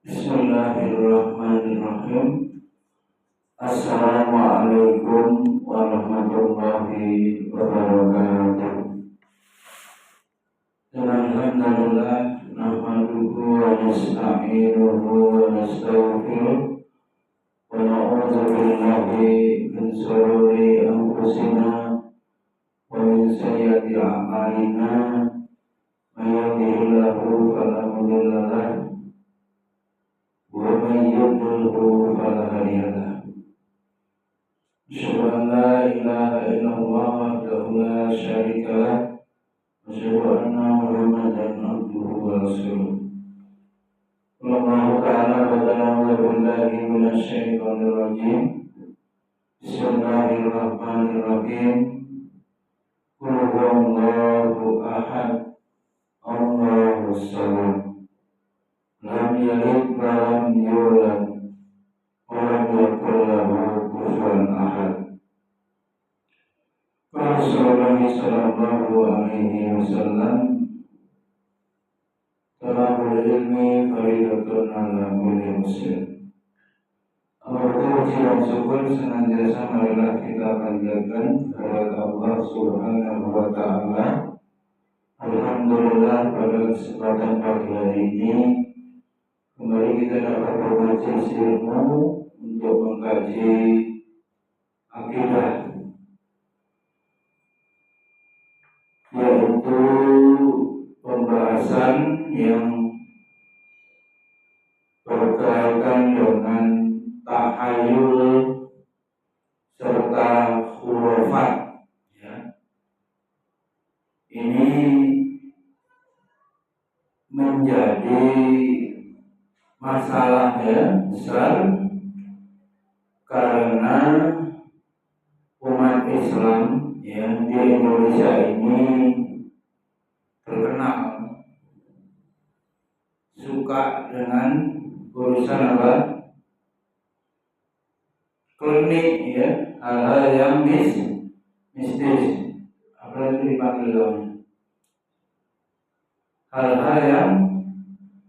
Bismillahirrahmanirrahim. Assalamualaikum warahmatullahi wabarakatuh. Alhamdulillah nahmaduhu wa nasta'inuhu wa nastaghfiruh wa na'udzu billahi min shururi anfusina wa min sayyiati a'malina. May yahdihillahu fala mudilla lahu wa may yudlilhu fala hadiya lahu. Asyhadu an la ilaha illallah wahdahu la syarika lahu wa asyhadu anna Muhammadan abduhu wa rasuluh. Allahu ta'ala wa ta'ala billahi minasy syaithanir rajim. Bismillahirrahmanirrahim. Qul huwallahu ahad, Allahus samad, lam yalid wa lam yulad wa lam yakul lahu kufuwan ahad. Rasulullah sallallahu alaihi wasallam, talabul ilmi faridatun ala kulli muslim. Puji dan syukur senantiasa marilah kita panjatkan kepada Allah Subhanahu wa ta'ala. Alhamdulillah, pada kesempatan pagi hari ini kembali kita dapat bermajelis ilmu untuk mengkaji akidah, yaitu pembahasan yang berkaitan dengan tahayul serta khurafat. Ini menjadi masalah besar karena umat Islam di Indonesia ini terkenal suka dengan urusan apa? Klinik, hal-hal yang mistis. Apa itu dipanggil? Hal-hal yang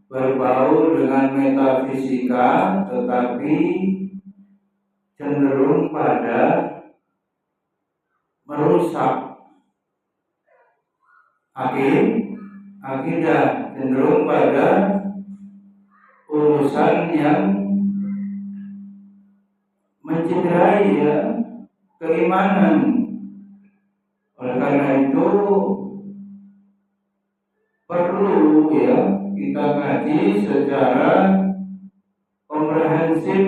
berbau dengan metafisika, tetapi cenderung pada merusak akidah, cenderung pada urusan yang mencederai keimanan. Oleh karena itu perlu kita kaji secara komprehensif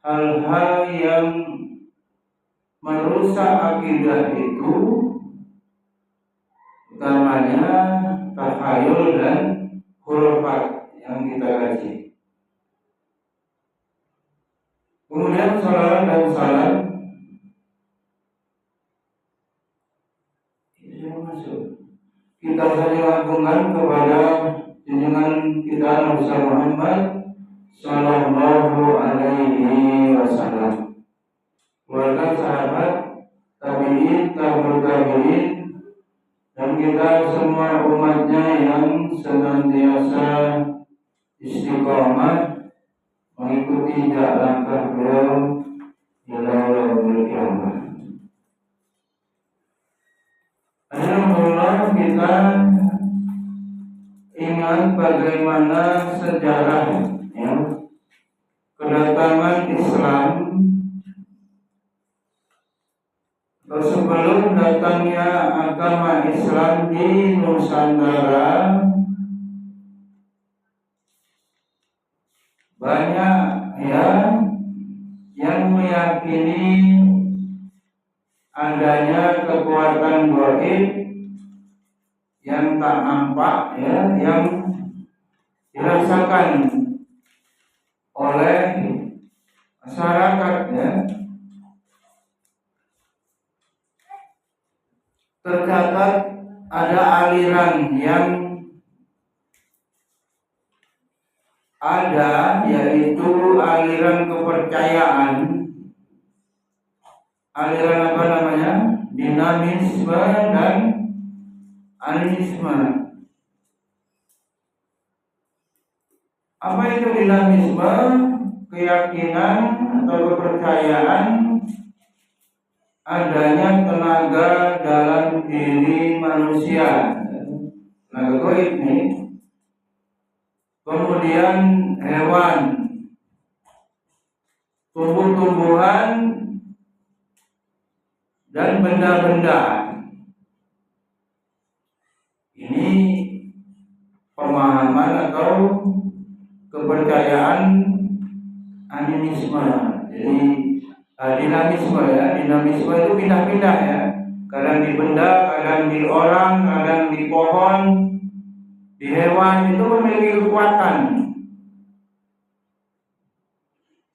hal-hal yang merusak akidah itu, utamanya takhayul dan khurafat yang kita kaji. Kemudian salawat dan salam kita saling agungkan kepada junjungan kita Nabi Muhammad sallallahu alaihi wasallam, keluarga sahabat, tabi'in, tabi'ut tabi'in, dan kita semua umatnya yang senantiasa istiqomah mengikuti langkah beliau hingga yaumil qiyamah. Alhamdulillah, kita ingat bagaimana sejarah kedatangan Islam atau sebelum datangnya agama Islam di Nusantara. Banyak yang meyakini adanya kekuatan gaib yang tak nampak, yang dirasakan oleh masyarakat. Tercatat ada aliran yang ada, yaitu aliran kepercayaan, aliran apa namanya? Dinamisme dan animisme. Apa itu dinamisme? Keyakinan atau kepercayaan adanya tenaga dalam diri manusia, tenaga goib nih, kemudian hewan, tumbuh-tumbuhan, dan benda-benda. Ini pemahaman atau kepercayaan animisme. Jadi dinamisme ya, dinamisme itu pindah-pindah ya. Kadang di benda, kadang di orang, kadang di pohon, di hewan, itu memiliki kekuatan.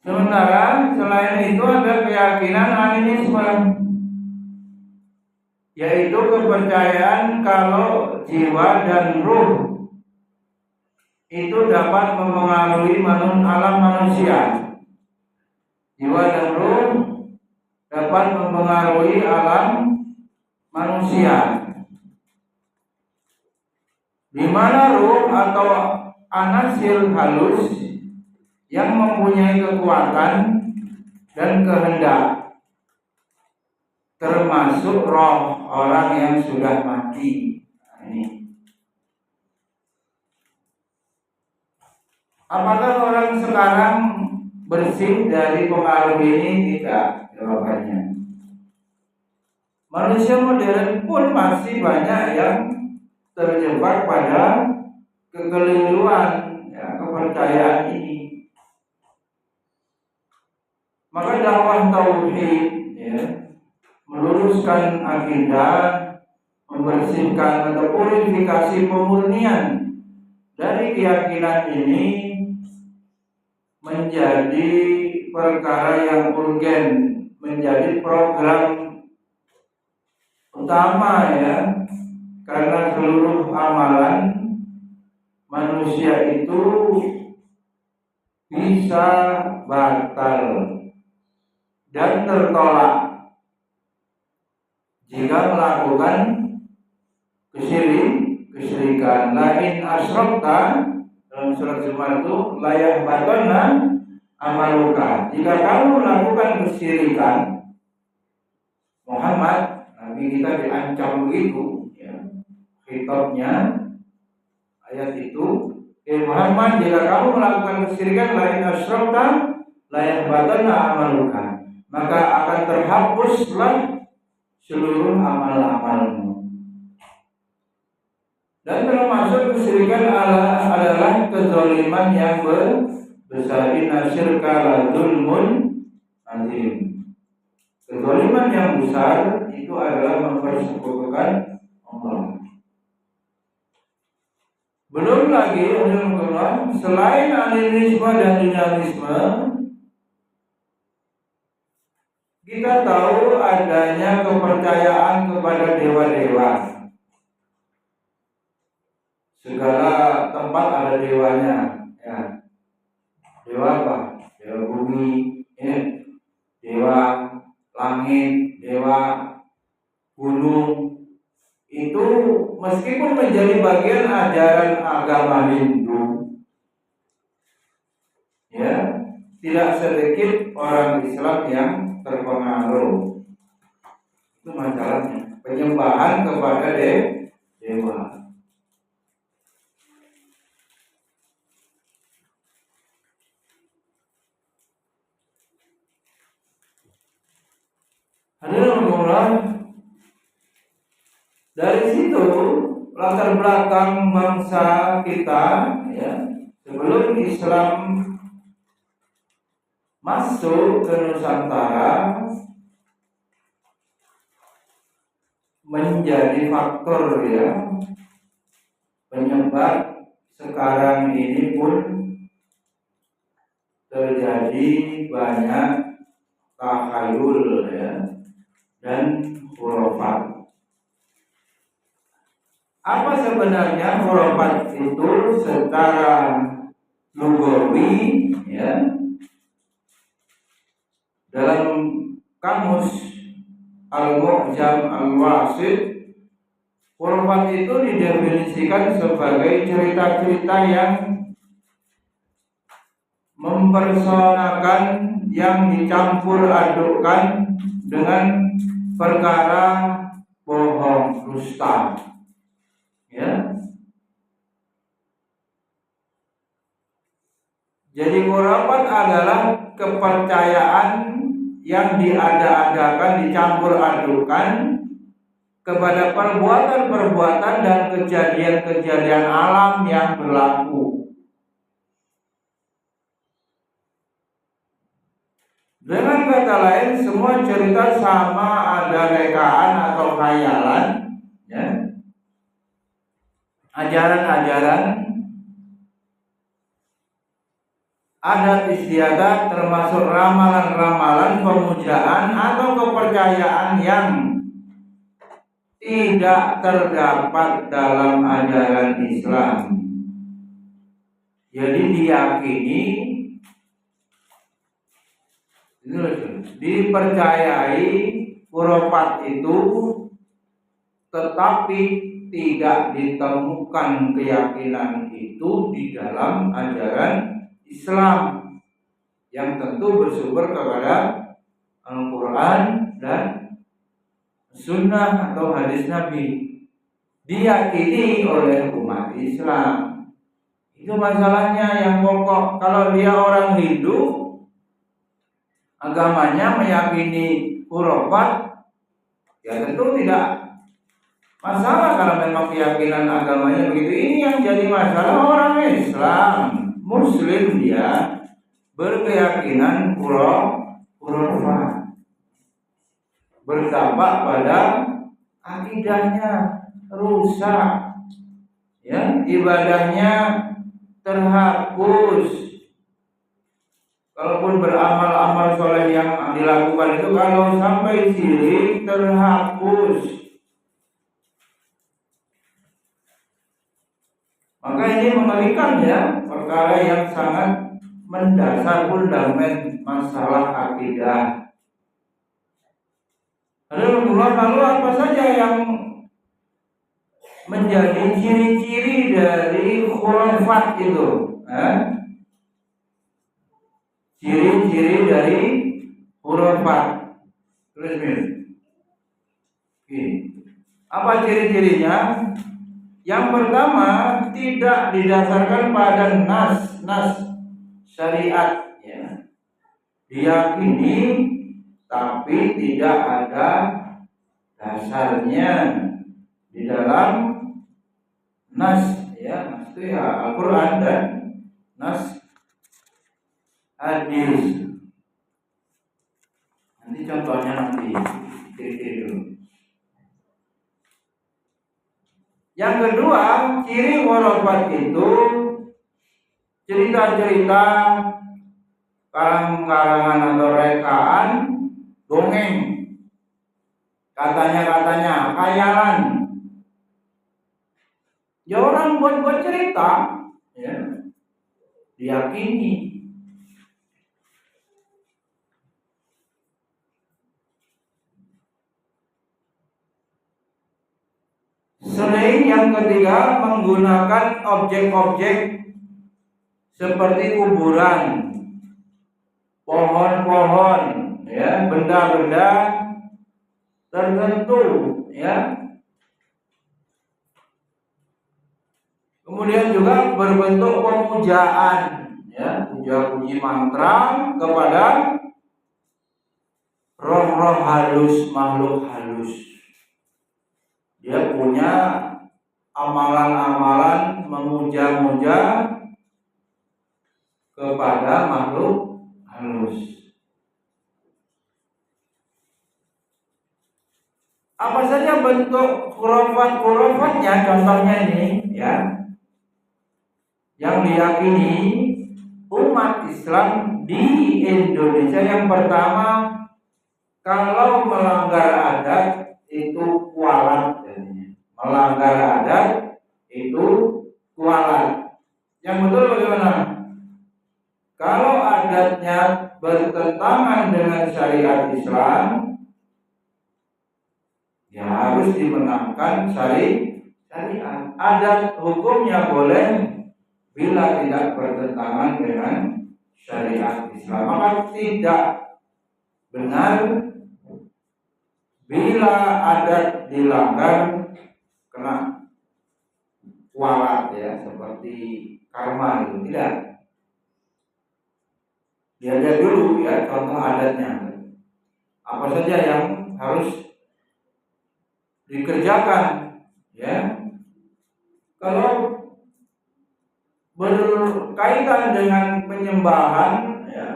Sementara selain itu ada keyakinan animisme, yaitu kepercayaan kalau jiwa dan ruh itu dapat mempengaruhi alam manusia. Jiwa dan ruh dapat mempengaruhi alam manusia, di mana ruh atau anasir halus yang mempunyai kekuatan dan kehendak, termasuk roh orang yang sudah mati. Nah, ini. Apakah orang sekarang bersih dari pengaruh ini? Tidak, jawabannya. Manusia modern pun masih banyak yang terjebak pada kekeliruan ya, kepercayaan ini. Maka dakwah tauhid ya, meluruskan akidah, membersihkan atau purifikasi pemurnian dari keyakinan ini menjadi perkara yang urgen, menjadi program utama ya, karena seluruh amalan manusia itu bisa batal dan tertolak jika melakukan kesyirikan. Lain asyrokta, dalam surat Zumar itu layah batona amaluka. Jika kamu melakukan kesyirikan, Muhammad, Nabi kita diancam begitu ya, khitabnya ayat itu, Muhammad, jika kamu melakukan kesyirikan, lain asyrokta layah batona amaluka, maka akan terhapuslah seluruh amal-amalmu. Dan termasuk kesyirikan adalah kezaliman yang besar. Inasyirka la zulmun azim. Kezaliman yang besar itu adalah mempersekutukan Allah. Belum lagi selain animisme dan dinamisme, kita tahu adanya kepercayaan kepada dewa-dewa. Segala tempat ada dewanya ya. Dewa apa? Dewa bumi ya. Dewa langit, dewa gunung. Itu meskipun menjadi bagian ajaran agama Hindu ya, tidak sedikit orang Islam yang terpengaruh. Itu masalahnya, penyembahan kepada dewa. Dari situ latar belakang bangsa kita ya, sebelum Islam masuk ke Nusantara menjadi faktor ya penyebab sekarang ini pun terjadi banyak takhayul ya dan khurafat. Apa sebenarnya khurafat itu secara lugawi ya? Dalam kamus Al-Mu'jam Al-Wasit, khurafat itu didefinisikan sebagai cerita-cerita yang mempersoalkan yang dicampur adukkan dengan perkara bohong, dusta. Ya. Jadi khurafat adalah kepercayaan yang diada-adakan, dicampur adukan kepada perbuatan-perbuatan dan kejadian-kejadian alam yang berlaku. Dengan kata lain, semua cerita sama ada rekaan atau khayalan, ya. Ajaran-ajaran, adat istiadat, termasuk ramalan-ramalan, pemujaan atau kepercayaan yang tidak terdapat dalam ajaran Islam. Jadi diyakini, dipercayai khurafat itu, tetapi tidak ditemukan keyakinan itu di dalam ajaran Islam yang tentu bersumber kepada Al-Quran dan Sunnah atau hadis Nabi, diyakini oleh umat Islam. Itu masalahnya yang pokok. Kalau dia orang Hindu, agamanya meyakini khurafat, ya tentu tidak masalah kalau memang keyakinan agamanya begitu. Ini yang jadi masalah orang Islam, Muslim, dia berkeyakinan khurafat, berdampak pada akidahnya rusak, ya, ibadahnya terhapus. Kalaupun beramal-amal soleh yang dilakukan itu kalau sampai syirik terhapus. Maka ini mengerikan, ya, perkara yang sangat mendasar, fundament masalah akidah. Lalu apa saja yang menjadi ciri-ciri dari khurafat itu? Ciri-ciri dari khurafat. Tulis apa ciri-cirinya? Yang pertama, tidak didasarkan pada nas syariat, ya. Diyakini tapi tidak ada dasarnya di dalam nas, ya, nas itu ya Al-Quran dan nas hadis. Nanti contohnya nanti dulu. Yang kedua, ciri khurafat itu cerita-cerita, karangan atau rekaan, dongeng, katanya khayalan. Ya orang buat cerita, ya, diyakini. Selain yang ketiga, menggunakan objek-objek seperti kuburan, pohon-pohon, ya, benda-benda tertentu, ya. Kemudian juga berbentuk pemujaan, ya, puja-puji mantra kepada roh-roh halus, makhluk halus. Dia punya amalan-amalan memuja-muja kepada makhluk halus. Apa saja bentuk khurafat-khurafatnya? Contohnya ini, ya, yang diyakini umat Islam di Indonesia. Yang pertama, kalau melanggar adat itu kualat. Melanggar adat itu kualat. Yang betul bagaimana? Kalau adatnya bertentangan dengan syariat Islam, ya harus dimenangkan syariat. Adat hukumnya boleh bila tidak bertentangan dengan syariat tetap tidak benar bila adat dilanggar kena kualat ya, seperti karma itu tidak. Lihat dulu ya contoh adatnya. Apa saja yang harus dikerjakan ya. Kalau berkaitan dengan penyembahan ya,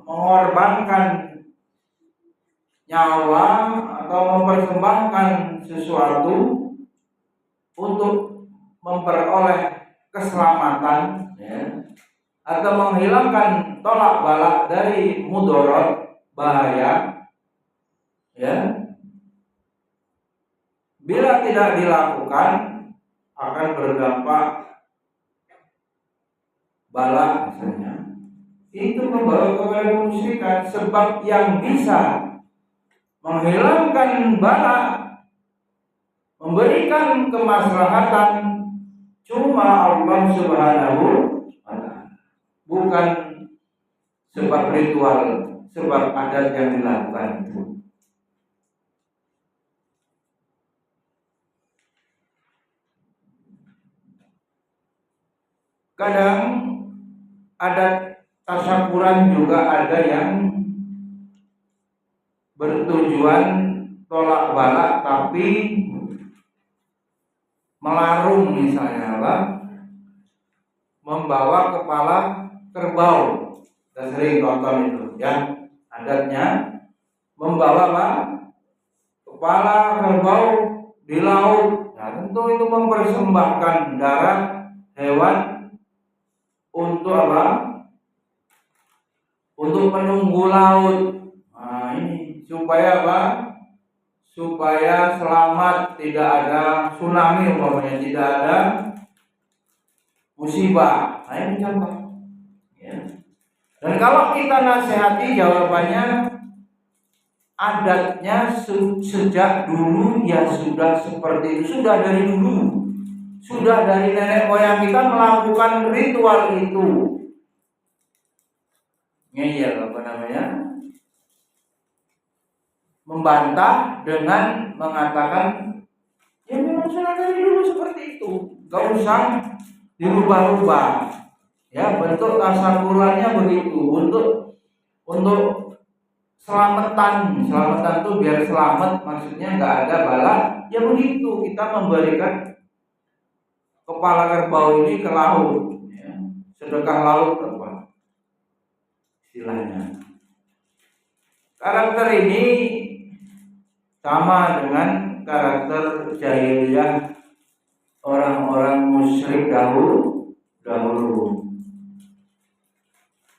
mengorbankan nyawa atau mempersembahkan sesuatu untuk memperoleh keselamatan ya, atau menghilangkan tolak balak dari mudorot bahaya ya, bila tidak dilakukan akan berdampak balak misalnya, itu membawa kepada kemusyrikan. Sebab yang bisa menghilangkan balak, memberikan kemaslahatan cuma Allah Subhanahu wa ta'ala, bukan sebab ritual, sebab adat yang dilakukan itu. Kadang adat tasyakuran juga ada yang bertujuan tolak balak tapi melarung, misalnya apa? Membawa kepala kerbau. Kita sering tonton itu ya, adatnya membawa apa? Kepala kerbau di laut. Nah, tentu itu mempersembahkan darah hewan untuk apa? Untuk penunggu laut. Nah, ini supaya apa? Supaya selamat, tidak ada tsunami umpamanya, tidak ada musibah. Nah, ini contoh ya. Dan kalau kita nasihati, jawabannya adatnya sejak dulu ya sudah seperti itu, sudah dari dulu, sudah dari nenek moyang kita melakukan ritual itu. Ngeyel apa namanya? Membantah dengan mengatakan ya memang sudah dari dulu seperti itu, gak usah dirubah-rubah ya, bentuk tasyakurannya begitu, untuk selamatan itu biar selamat, maksudnya nggak ada balak ya, begitu kita memberikan kepala kerbau ini ke laut ya, sedekah laut apa istilahnya. Karakter ini sama dengan karakter jahiliyah orang-orang musyrik dahulu.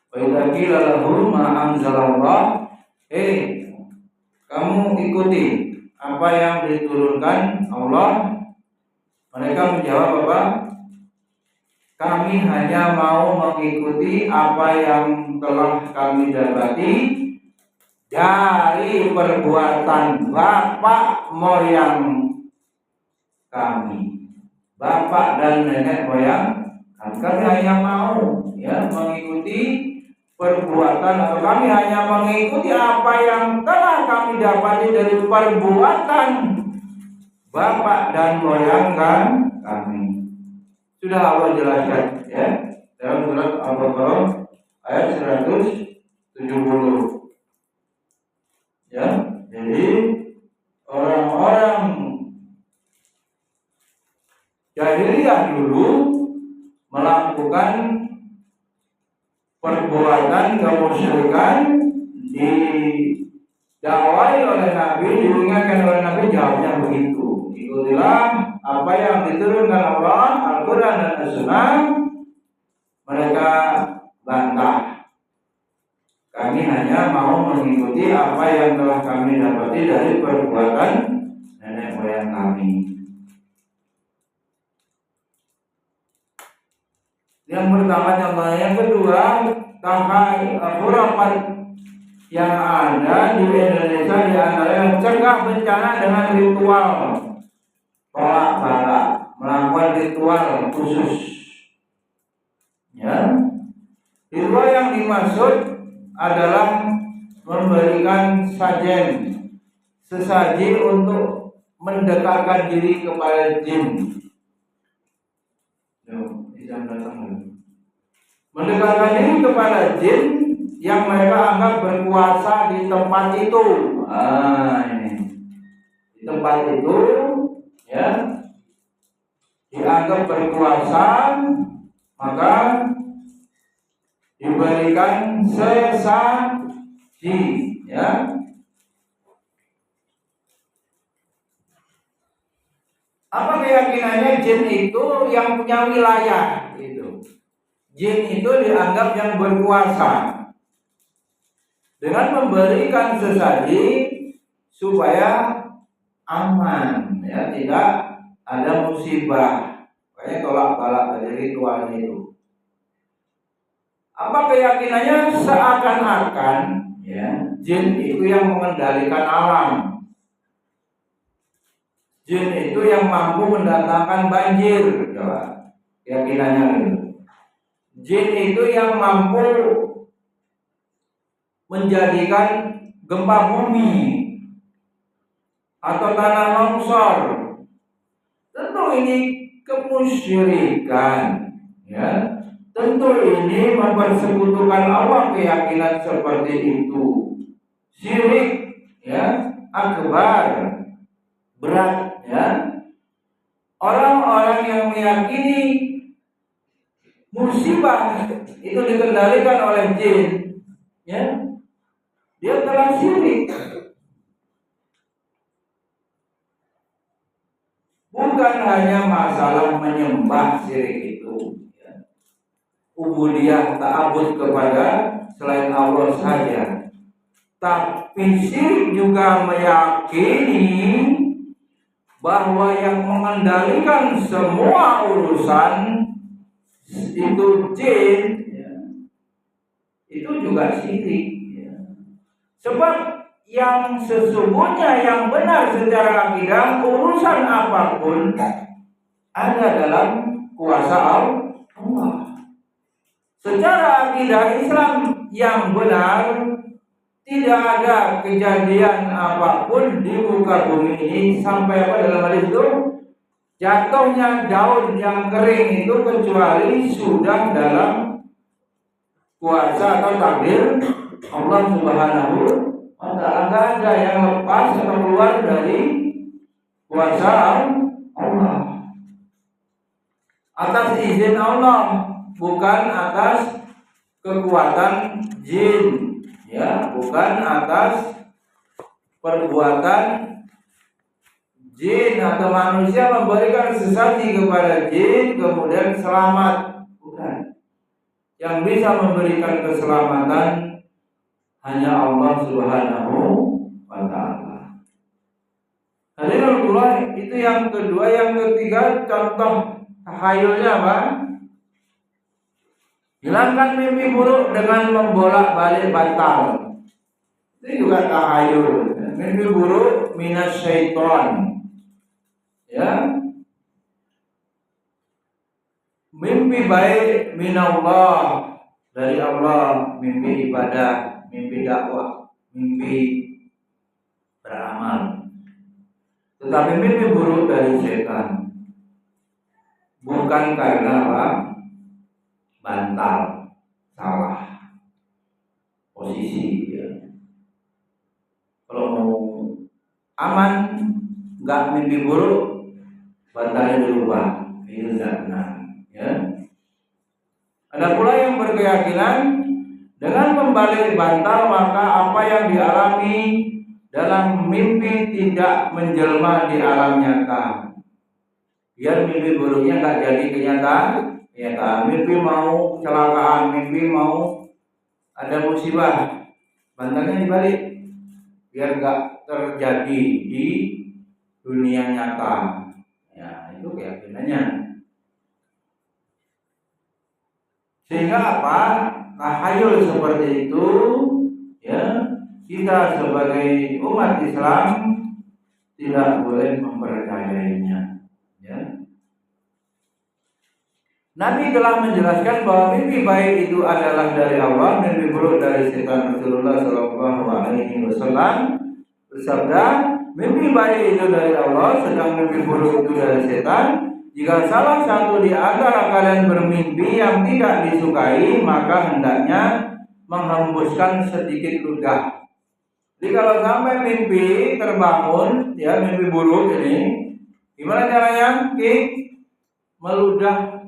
Wa idza qila lahum ma anzalallah, kamu ikuti apa yang diturunkan Allah. Mereka menjawab apa? Kami hanya mau mengikuti apa yang telah kami dapati dari perbuatan bapak moyang kami, bapak dan nenek moyang kami. Kami hanya mau ya mengikuti perbuatan, atau kami hanya mengikuti apa yang telah kami dapati dari perbuatan bapak dan moyang kami. Sudah Allah jelaskan ya dalam surat Al-Baqarah ayat 170. Ya, jadi orang-orang jahiliyah dulu melakukan perbuatan kemusyrikan, didakwai oleh Nabi, diingatkan oleh Nabi, jawabnya begitu. Ikutilah apa yang diturunkan Allah, Al-Quran dan As-Sunnah. Mereka bantah. Kami hanya mau mengikuti apa yang telah kami dapati dari perbuatan nenek moyang kami. Yang pertama contohnya. Yang kedua, khurafat yang ada di Indonesia di antaranya mencegah bencana dengan ritual tolak balak, melakukan ritual khusus. Ya, ritual yang dimaksud adalah memberikan sesaji untuk mendekatkan diri kepada jin. Mendekatkan diri kepada jin yang mereka anggap berkuasa di tempat itu. Ini di tempat itu, ya, dianggap berkuasa, maka diberikan sesaji, ya. Apa keyakinannya? Jin itu yang punya wilayah, gitu. Jin itu dianggap yang berkuasa. Dengan memberikan sesaji supaya aman, ya, tidak ada musibah. Makanya tolak balak dari ritual itu. Apa keyakinannya? Seakan-akan, ya, jin itu yang mengendalikan alam. Jin itu yang mampu mendatangkan banjir, keyakinannya itu. Jin itu yang mampu menjadikan gempa bumi atau tanah longsor. Tentu ini kemusyrikan, ya. Tentu ini mempersekutukan Allah, keyakinan seperti itu. Syirik, ya, akbar, berat, ya. Orang-orang yang meyakini musibah itu dikendalikan oleh jin, ya, dia telah syirik. Bukan hanya masalah menyembah syirik itu, ya. Ubudiyah, ta'abud kepada selain Allah saja. Tapi syirik juga meyakini bahwa yang mengendalikan semua urusan itu jin, ya, itu juga syirik, ya. Sebab yang sesungguhnya yang benar secara akidah, urusan apapun ada dalam kuasa Allah. Secara akidah Islam yang benar, tidak ada kejadian apapun di muka bumi ini sampai apa dalam hadis itu, jatuhnya daun yang kering itu kecuali sudah dalam kuasa atau takdir Allah Subhanahu wa ta'ala. Enggak ada yang lepas atau keluar dari kuasa Allah, atas izin Allah, bukan atas kekuatan jin, ya, bukan atas perbuatan jin atau manusia memberikan sesaji kepada jin kemudian selamat, bukan. Yang bisa memberikan keselamatan hanya Allah Subhanahu wa ta'ala. Hadirin, itu yang kedua. Yang ketiga, contoh tahayulnya apa? Hilangkan mimpi buruk dengan membolak-balik bantal. Itu juga tahayul. Mimpi buruk minas syaitan, ya. Mimpi baik minallah, dari Allah. Mimpi ibadah, mimpi dakwah, mimpi beramal. Tetapi mimpi buruk dari setan, bukan karena apa? Bantal salah posisi, ya. Kalau mau aman, nggak mimpi buruk, bantalnya dirubah, itu tidak benar, ya. Ada pula yang berkeyakinan dengan membalik bantal maka apa yang dialami dalam mimpi tidak menjelma di alam nyata, biar mimpi buruknya nggak jadi kenyataan. Mimpi mau kecelakaan, mimpi mau ada musibah, bantalnya dibalik biar nggak terjadi di dunia nyata, ya. Itu keyakinannya. Sehingga apa? Tahayul seperti itu, ya, kita sebagai umat Islam tidak boleh mempercayainya, ya. Nabi telah menjelaskan bahwa mimpi baik itu adalah dari Allah, mimpi buruk dari setan. Rasulullah Shallallahu Alaihi Wasallam bersabda, mimpi baik itu dari Allah, sedang mimpi buruk itu dari setan. Jika salah satu di antara kalian bermimpi yang tidak disukai, maka hendaknya menghembuskan sedikit ludah. Jadi kalau sampai mimpi terbangun, ya mimpi buruk ini, gimana caranya? Meludah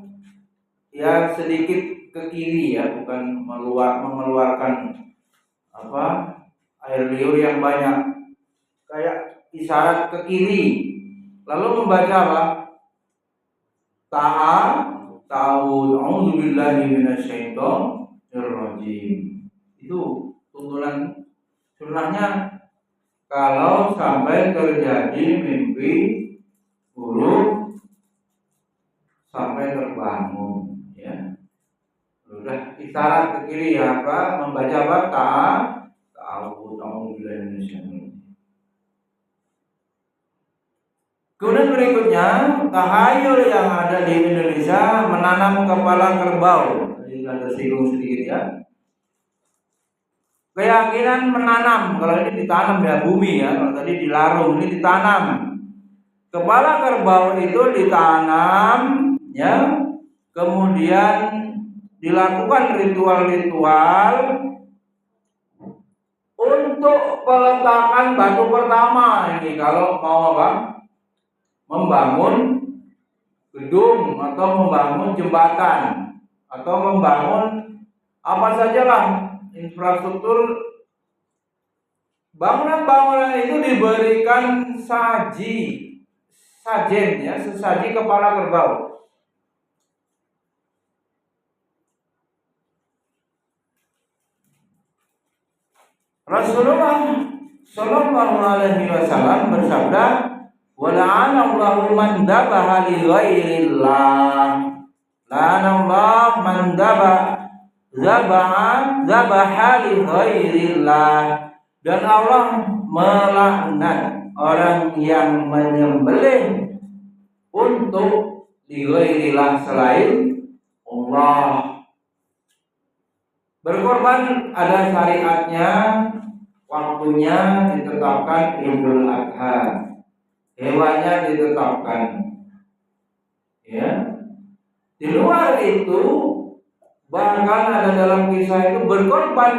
ya sedikit ke kiri, ya bukan mengeluarkan air liur yang banyak, kayak isyarat ke kiri, lalu membaca apa? A'udzubillahi minasyaitonir rajim. Itu tuntunan sunnahnya kalau sampai terjadi mimpi buruk sampai terbangun. Sudah isyarat ke kiri, ya apa? Membaca apa? Kemudian berikutnya, tahayul yang ada di Indonesia menanam kepala kerbau. Tadi ada singgung sedikit, ya. Keyakinan menanam, kalau ini ditanam ya bumi, ya. Kalau tadi dilarung, ini ditanam. Kepala kerbau itu ditanam, ya. Kemudian dilakukan ritual-ritual untuk peletakan batu pertama ini kalau mau apa? Membangun gedung atau membangun jembatan atau membangun apa sajalah infrastruktur. Bangunan-bangunan itu diberikan sajen ya, sesaji kepala kerbau. Rasulullah Shallallahu Alaihi Wasallam bersabda, "Wala'anallahu man dabaha li ghairillah." La'anallahu man zabaha li ghairillah. Dan Allah melaknat orang yang menyembelih untuk li ghairillah, selain Allah. Berkorban ada syariatnya, waktunya ditetapkan Idul Adha, hewannya ditetapkan. Ya, di luar itu bahkan ada dalam kisah itu berkorban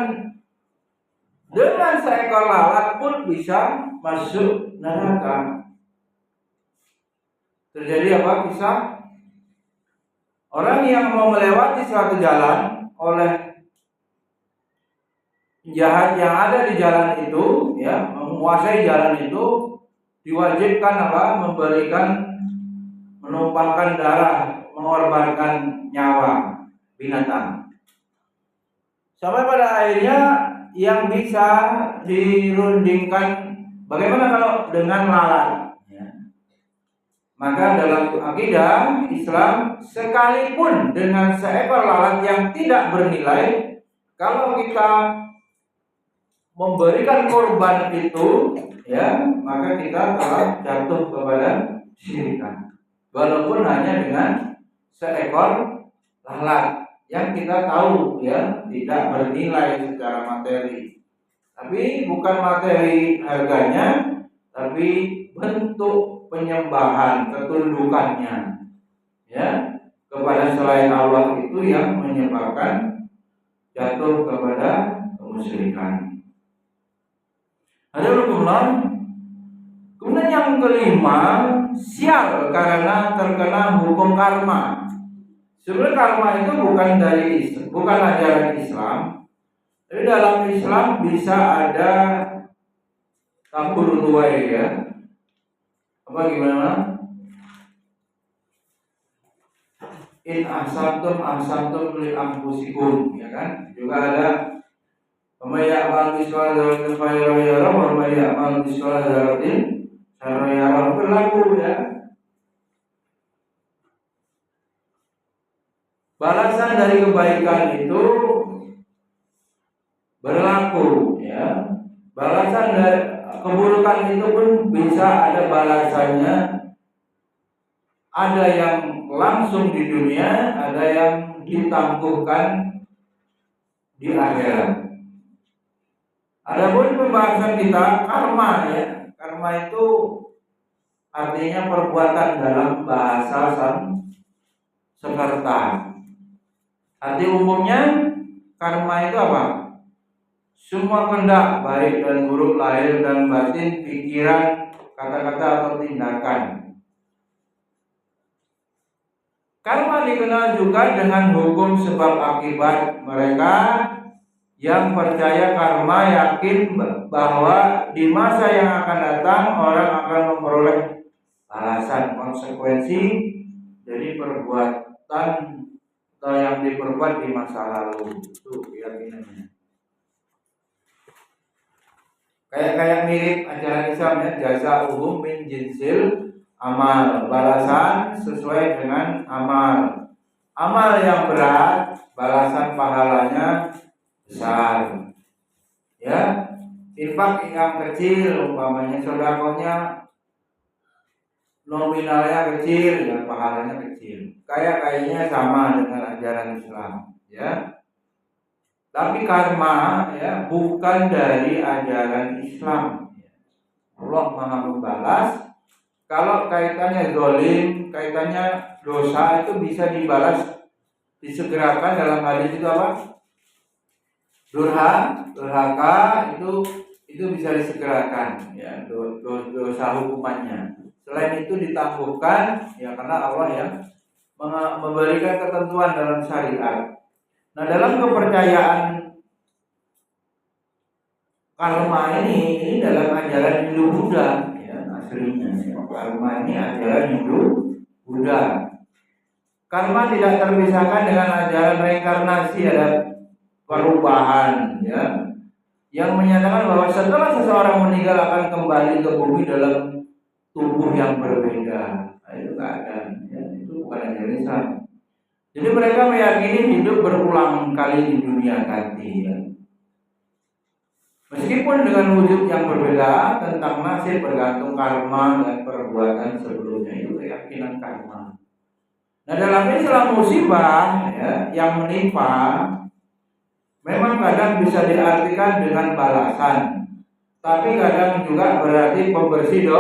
dengan seekor lalat pun bisa masuk neraka. Terjadi apa kisah? Orang yang mau melewati suatu jalan oleh penjahat yang ada di jalan itu, ya, menguasai jalan itu, diwajibkan apa? Menumpahkan darah, mengorbankan nyawa binatang. Sampai pada akhirnya yang bisa dirundingkan, bagaimana kalau dengan lalat? Ya. Maka dalam akidah Islam, sekalipun dengan seekor lalat yang tidak bernilai, kalau kita memberikan korban itu, ya, maka kita telah jatuh kepada syirikan. Walaupun hanya dengan seekor lalat yang kita tahu, ya, tidak bernilai secara materi. Tapi bukan materi harganya, tapi bentuk penyembahan, ketundukannya, ya, kepada selain Allah itu yang menyebabkan jatuh kepada kemusyrikan. Kemudian yang kelima, sial karena terkena hukum karma. Sebenarnya karma itu bukan ajaran Islam. Tapi dalam Islam bisa ada campur tuai, ya. Apa gimana? In ahsantum li anfusikum, ya kan? Juga ada Pemayaman misal dari fayarayara, pemayaman misal dari sarayara, berlaku, ya. Balasan dari kebaikan itu berlaku, ya. Balasan dari keburukan itu pun bisa ada balasannya. Ada yang langsung di dunia, ada yang ditangguhkan di akhirat. Adapun pembahasan kita karma ya, karma itu artinya perbuatan dalam bahasa Sanskerta. Arti umumnya karma itu apa? Semua kehendak baik dan buruk lahir dan batin, pikiran, kata-kata atau tindakan. Karma dikenal juga dengan hukum sebab akibat. Mereka yang percaya karma yakin bahwa di masa yang akan datang orang akan memperoleh balasan konsekuensi dari perbuatan atau yang diperbuat di masa lalu. Itu keyakinannya. Kayak mirip ajaran Islam ya, jasa umum min jinsil amal, balasan sesuai dengan amal. Amal yang berat, balasan pahalanya besar. Ya, infak yang kecil, umpamanya sedekahnya nominalnya kecil, ya pahalanya kecil. Kayaknya sama dengan ajaran Islam, ya. Tapi karma ya bukan dari ajaran Islam. Allah Maha membalas. Kalau kaitannya zalim, kaitannya dosa itu bisa dibalas, disegerakan dalam hadis itu apa? Durhaka itu bisa disegerakan ya, dosa hukumannya. Selain itu ditangguhkan ya karena Allah yang memberikan ketentuan dalam syariat. Nah, dalam kepercayaan karma ini dalam ajaran Hindu Buddha ya, aslinya karma ini ajaran Hindu Buddha. Karma tidak terpisahkan dengan ajaran reinkarnasi, ada perubahan ya, yang menyatakan bahwa setelah seseorang meninggal akan kembali ke bumi dalam tubuh yang berbeda. Nah, itu keadaan ya, itu bukan ajaran Islam. Jadi mereka meyakini hidup berulang kali di dunia nanti ya. Meskipun dengan wujud yang berbeda, tentang nasib bergantung karma dan perbuatan sebelumnya, itu keyakinan karma. Nah, dalam Islam musibah ya, yang menimpa memang kadang bisa diartikan dengan balasan, tapi kadang juga berarti pembersih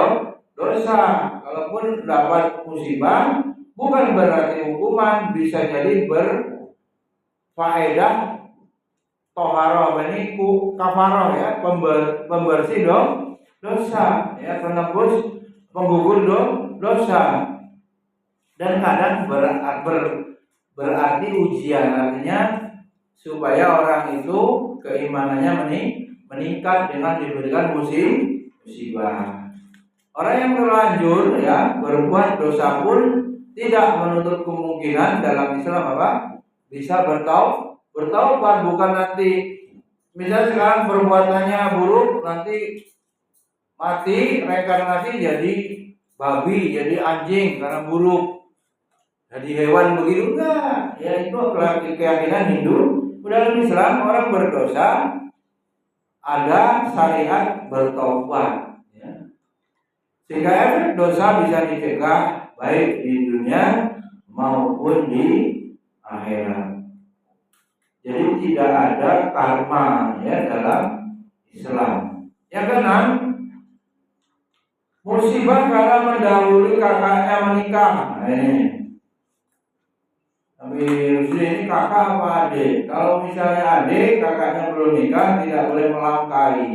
dosa. Kalaupun dapat musibah bukan berarti hukuman, bisa jadi berfaedah toharoh, ini kafaroh ya, pembersih dosa ya, penebus, penggugur dosa. Dan kadang berarti ujian, artinya supaya orang itu keimanannya meningkat dengan diberikan musibah. Orang yang terlanjur ya berbuat dosa pun tidak menutup kemungkinan dalam Islam apa? Bisa bertaubat, bukan nanti misalnya sekarang perbuatannya buruk, nanti mati reinkarnasi jadi babi, jadi anjing karena buruk, jadi hewan begitu enggak. Ya itu keyakinan Hindu. Dalam Islam orang berdosa ada syariat bertaubat ya. Sehingga efek dosa bisa dicegah baik di dunia maupun di akhirat. Jadi tidak ada karma ya dalam Islam. Yang keenam, musibah karena mendahului kakaknya menikah. Nah, ini. Tapi ini kakak apa adik? Kalau misalnya adik, kakaknya belum nikah, tidak boleh melangkahi.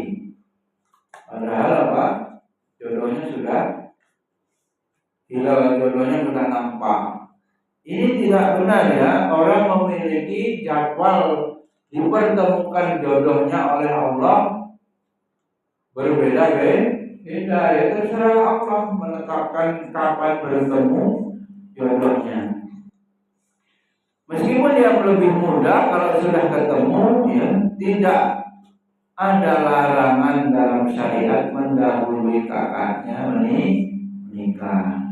Padahal apa? Jodohnya sudah hilang, jodohnya sudah nampak. Ini tidak benar ya, orang memiliki jadwal dipertemukan jodohnya oleh Allah berbeda-beda ya, terserah Allah menetapkan kapan bertemu jodohnya. Meskipun yang lebih mudah kalau sudah ketemu ya, tidak ada larangan dalam syariat mendahului kakaknya menikah.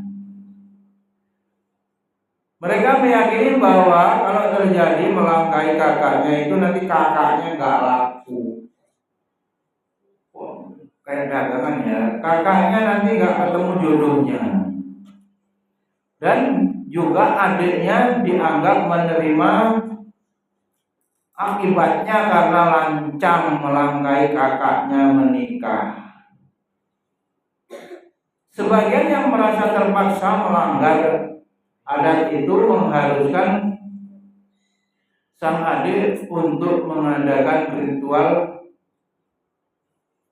Mereka meyakini bahwa kalau terjadi melangkahi kakaknya itu nanti kakaknya nggak laku. Kayak dagangan ya, kakaknya nanti nggak ketemu jodohnya. Dan juga adiknya dianggap menerima akibatnya karena lancang melangkahi kakaknya menikah. Sebagian yang merasa terpaksa melanggar adat itu mengharuskan sang adik untuk mengadakan ritual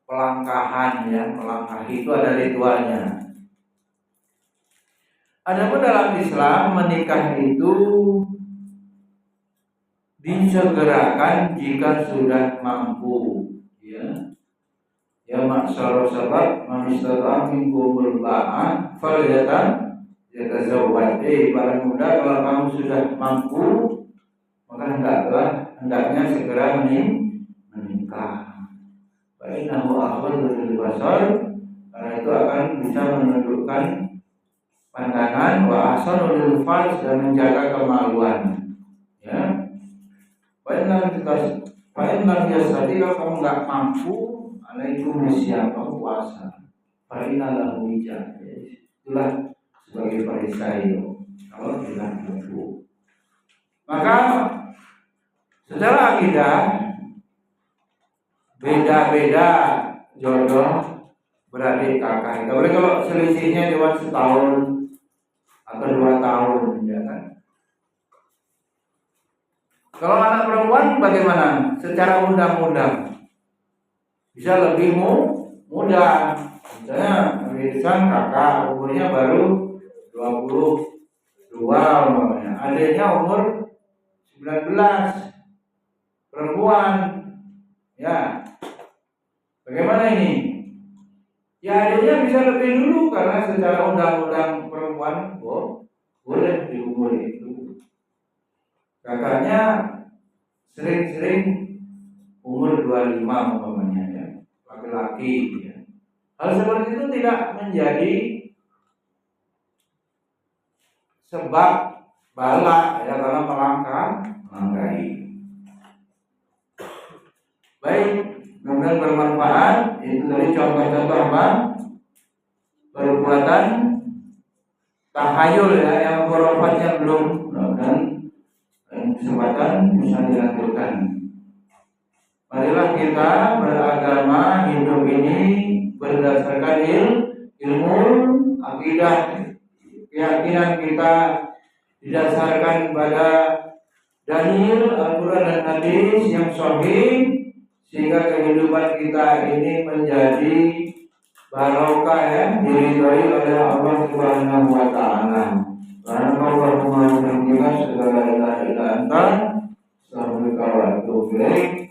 pelangkahan, ya. Melangkahi itu ada ritualnya. Adapun dalam Islam, menikah itu disegerakan jika sudah mampu, ya. Ya maksara sahabat, man istata'a minkumul ba'ah yatazawwaj. Para muda, kalau kamu sudah mampu, maka hendaknya segera menikah. Fa'innahu akhwadhu lil basar, karena itu akan bisa menundukkan pandangan, wa ahsanu lil farj, dan menjaga kemaluan. Ya. Fa'innahu yastati, kalau kamu nggak mampu, alaikum siapa puasa. Fa'innahu wijah. Itulah sebagai perisayo kalau tidak mampu. Maka secara akidah beda-beda jodoh beradik kakak. Tapi kalau selisihnya cuma setahun atau 2 tahun, ya kan? Kalau anak perempuan bagaimana? Secara undang-undang bisa lebih muda. Misalnya Rizan kakak umurnya baru 22 umpamanya. Adiknya umur 19, perempuan. Ya. Bagaimana ini? Ya adiknya bisa lebih dulu karena secara undang-undang perempuan boleh di umur itu. Kakaknya sering-sering umur 25 umpamanya, ya. Laki-laki, ya. Hal seperti itu tidak menjadi sebab bala, ya, karena melangkahi. Baik, mudah-mudahan bermanfaat. Itu dari contoh-contoh apa? Perbuatan tahayul, ya, yang khurafatnya belum, dan kesempatan bisa dilakukan. Marilah kita beragama hidup ini berdasarkan ilmu, akidah, keyakinan kita didasarkan pada dalil Al-Quran dan hadis yang sahih, sehingga kehidupan kita ini menjadi barokah, ya, diridhoi oleh Allah Subhanahu wa taala. Subhanallahumma wa bihamdika asyhadu an la ilaha illa anta astaghfiruka wa atubu ilaik.